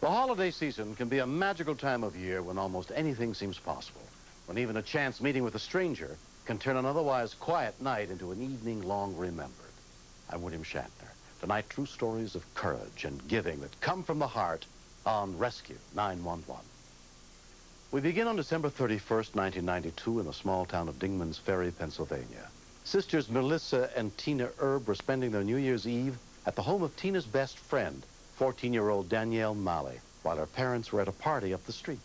The holiday season can be a magical time of year when almost anything seems possible, when even a chance meeting with a stranger can turn an otherwise quiet night into an evening long remembered. I'm William Shatner. Tonight, true stories of courage and giving that come from the heart on Rescue 911. We begin on December 31st, 1992 in the small town of Dingman's Ferry, Pennsylvania. Sisters Melissa and Tina Erb were spending their New Year's Eve at the home of Tina's best friend, 14-year-old Danielle Malley, while her parents were at a party up the street.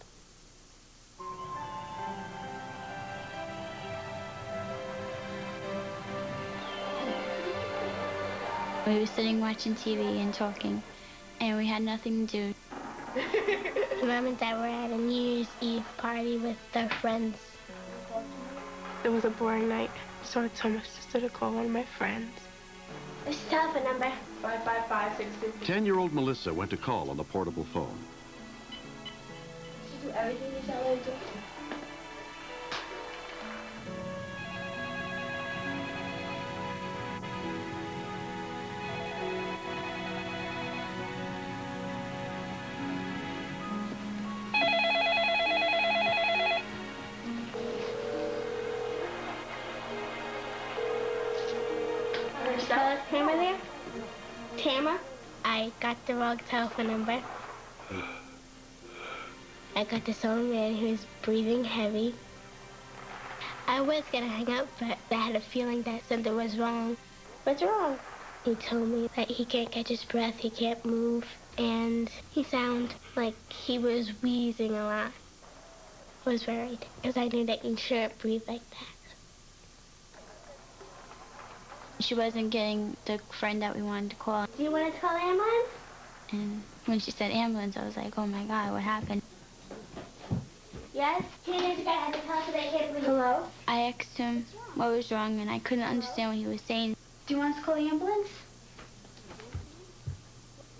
We were sitting watching TV and talking, and we had nothing to do. Mom and Dad were at a New Year's Eve party with their friends. It was a boring night, so I told my sister to call one of my friends. What's the telephone number? 555-650. 10-year-old Melissa went to call on the portable phone. Did you do everything you tell her to do? Tamara there? Tamara? I got the wrong telephone number. I got this old man who was breathing heavy. I was gonna hang up, but I had a feeling that something was wrong. What's wrong? He told me that he can't catch his breath, he can't move, and he sounded like he was wheezing a lot. I was worried, because I knew that you shouldn't breathe like that. She wasn't getting the friend that we wanted to call. Do you want to call the ambulance? And when she said ambulance, I was like, oh my God, what happened? Yes? Teenage guy had to tell us that he can't breathe. Hello? I asked him what was wrong, and I couldn't understand what he was saying. Do you want us to call the ambulance?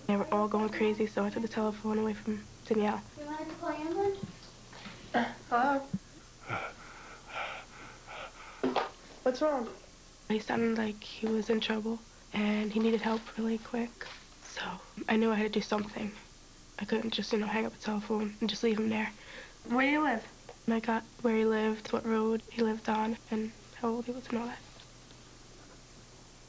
They were all going crazy, so I took the telephone away from Danielle. Do you want us to call the ambulance? Hello? What's wrong? He sounded like he was in trouble, and he needed help really quick. So I knew I had to do something. I couldn't just, hang up the telephone and just leave him there. Where do you live? And I got where he lived, what road he lived on, and how old he was and all that.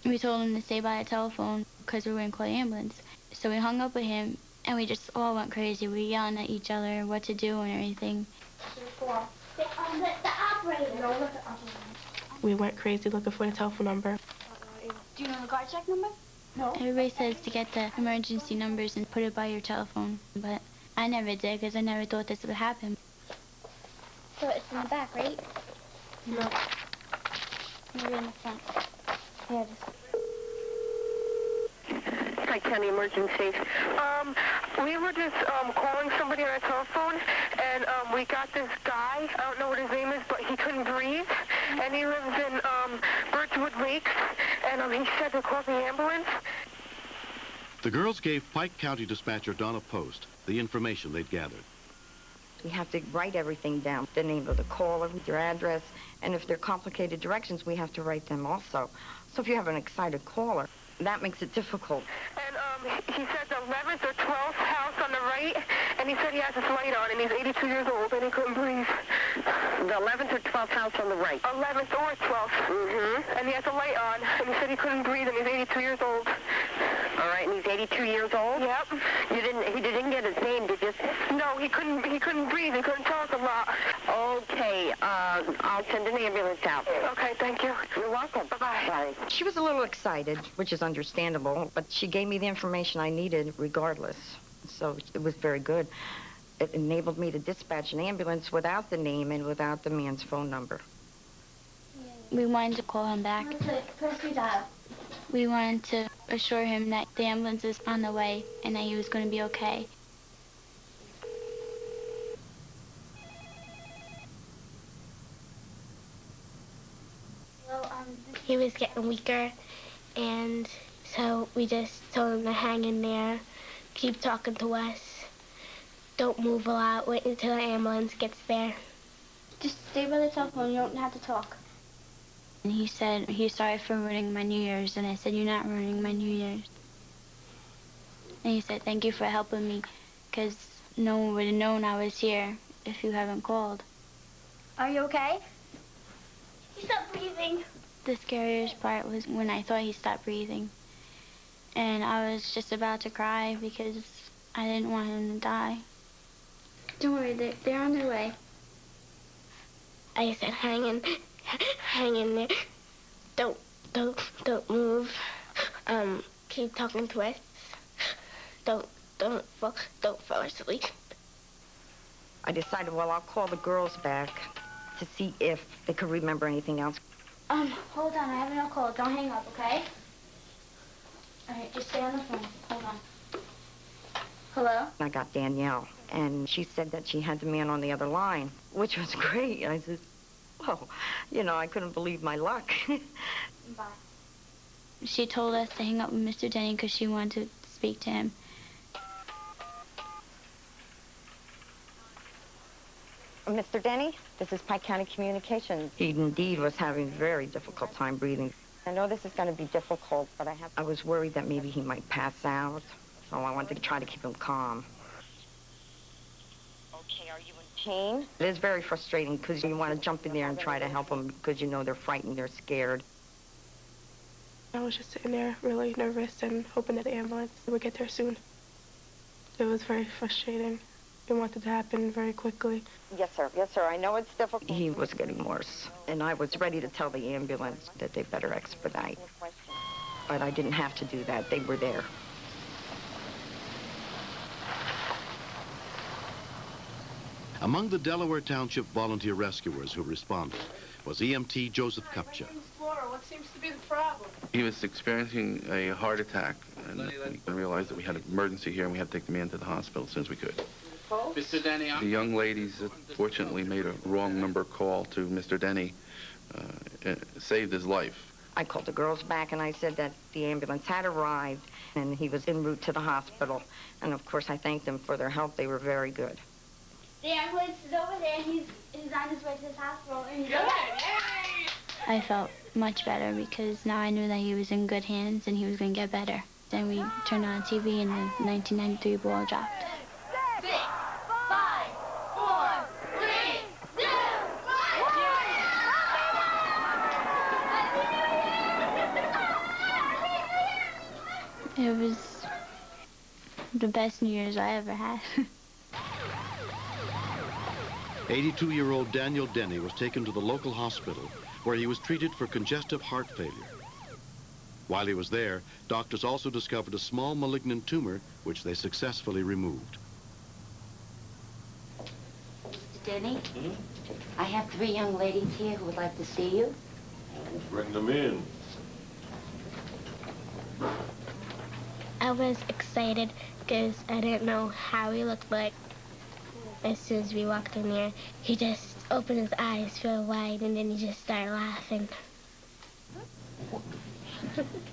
We told him to stay by the telephone because we were going to call the ambulance. So we hung up with him, and we just all went crazy. We were yelling at each other what to do and everything. The operator. No, not the operator. We went crazy looking for the telephone number. Do you know the card check number? No. Everybody says to get the emergency numbers and put it by your telephone, but I never did because I never thought this would happen. So it's in the back, right? No. Maybe in the front. Here it is. Hi, County Emergencies. We were just calling somebody on a telephone, and we got this guy. I don't know what his name is, but he couldn't breathe, and he lives in Birchwood Lakes, and he said to call the ambulance. The girls gave Pike County Dispatcher Donna Post the information they'd gathered. We have to write everything down, the name of the caller, their address, and if they're complicated directions, we have to write them also. So if you have an excited caller, that makes it difficult. And he said the 11th or 12th house on the right, and he said he has his light on, and he's 82 years old, and he couldn't breathe. The 11th or 12th house on the right. 11th or 12th. Mm-hmm. And he has a light on, and he said he couldn't breathe, and he's 82 years old. All right, and he's 82 years old? Yep. He didn't get his name, did you? No, he couldn't breathe. He couldn't talk a lot. Okay, I'll send an ambulance out. Okay, thank you. You're welcome. Bye-bye. Bye. She was a little excited, which is understandable, but she gave me the information I needed regardless. So it was very good. It enabled me to dispatch an ambulance without the name and without the man's phone number. We wanted to call him back. Press your dial. We wanted to assure him that the ambulance is on the way and that he was going to be okay. He was getting weaker, and so we just told him to hang in there, keep talking to us, don't move a lot, wait until the ambulance gets there. Just stay by the telephone, you don't have to talk. And he said he's sorry for ruining my New Year's, and I said, you're not ruining my New Year's. And he said, thank you for helping me because no one would have known I was here if you haven't called. Are you okay? He stopped breathing. The scariest part was when I thought he stopped breathing. And I was just about to cry because I didn't want him to die. Don't worry, they're on their way. I said, hang in there. Don't move. Keep talking to us. Don't fall asleep. I decided, well, I'll call the girls back to see if they could remember anything else. Hold on, I have no call. Don't hang up, okay? All right, just stay on the phone. Hold on. Hello? I got Danielle, and she said that she had the man on the other line, which was great. I said, well, you know, I couldn't believe my luck. Bye. She told us to hang up with Mr. Denny because she wanted to speak to him. Mr. Denny, this is Pike County Communications. He indeed was having a very difficult time breathing. I know this is going to be difficult, but I was worried that maybe he might pass out, so I wanted to try to keep him calm. Okay, are you in pain? It is very frustrating because you want to jump in there and try to help them because you know they're frightened, they're scared. I was just sitting there really nervous and hoping that the ambulance would get there soon. It was very frustrating. We wanted to happen very quickly. Yes, sir. Yes, sir. I know it's difficult. He was getting worse, and I was ready to tell the ambulance that they better expedite. But I didn't have to do that. They were there. Among the Delaware Township volunteer rescuers who responded was EMT Joseph Kupcha. What seems to be the problem? He was experiencing a heart attack, and we realized that we had an emergency here, and we had to take the man to the hospital as soon as we could. Mr. Denny, The young ladies fortunately made a wrong number call to Mr. Denny, saved his life. I called the girls back, and I said that the ambulance had arrived, and he was en route to the hospital. And, of course, I thanked them for their help. They were very good. The ambulance is over there, and he's on his way to the hospital. And he's I felt much better because now I knew that he was in good hands and he was going to get better. Then we turned on TV and the 1993 ball dropped. 6, 5, 4, 3, 2, 1. It was the best New Year's I ever had. 82-year-old Daniel Denny was taken to the local hospital where he was treated for congestive heart failure. While he was there, doctors also discovered a small malignant tumor, which they successfully removed. Mr. Denny, I have 3 young ladies here who would like to see you. Bring them in. I was excited because I didn't know how he looked like. As soon as we walked in there, he just opened his eyes real wide, and then he just started laughing.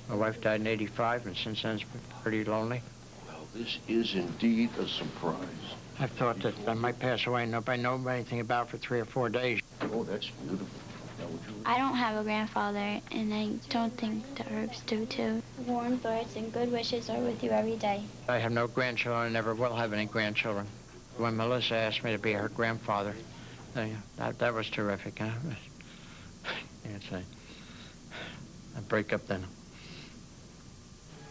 My wife died in '85, and since then it's been pretty lonely. Well, this is indeed a surprise. I've thought that I might pass away and nobody knows anything about for 3 or 4 days. Oh, that's beautiful. Now, would you... I don't have a grandfather, and I don't think the Herbs do, too. Warm thoughts and good wishes are with you every day. I have no grandchildren. I never will have any grandchildren. When Melissa asked me to be her grandfather, that was terrific. Huh? It's a breakup then.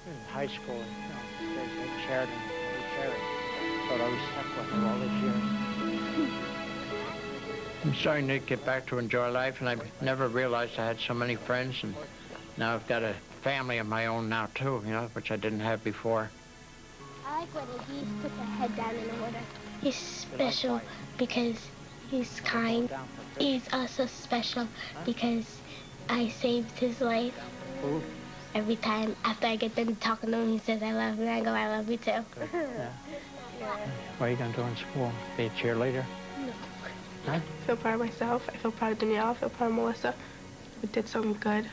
In high school, they shared each other. But I was stuck with her all these years. I'm starting to get back to enjoy life, and I never realized I had so many friends, and now I've got a family of my own now, too, you know, which I didn't have before. I like when he puts a head down in the water. He's special because he's kind. He's also special because I saved his life. Ooh. Every time after I get done talking to him, he says, I love you. I go, I love you too. Yeah. What are you going to do in school? Be a cheerleader? No. Huh? I feel proud of myself. I feel proud of Danielle. I feel proud of Melissa. We did something good,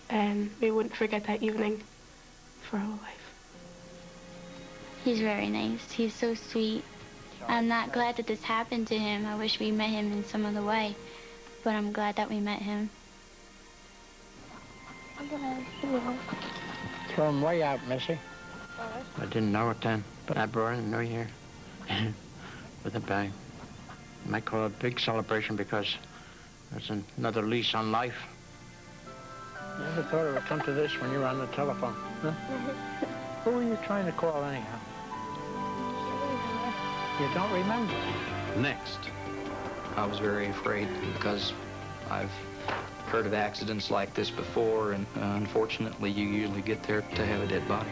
and we wouldn't forget that evening for our whole life. He's very nice. He's so sweet. I'm not glad that this happened to him. I wish we met him in some other way, but I'm glad that we met him. Throw him way out, Missy. I didn't know it then, but I brought him in New Year. with a bang. You might call it a big celebration because there's another lease on life. You ever thought it would come to this when you were on the telephone? Huh? Who were you trying to call anyhow? You don't remember? Next. I was very afraid because I've heard of accidents like this before, and unfortunately, you usually get there to have a dead body.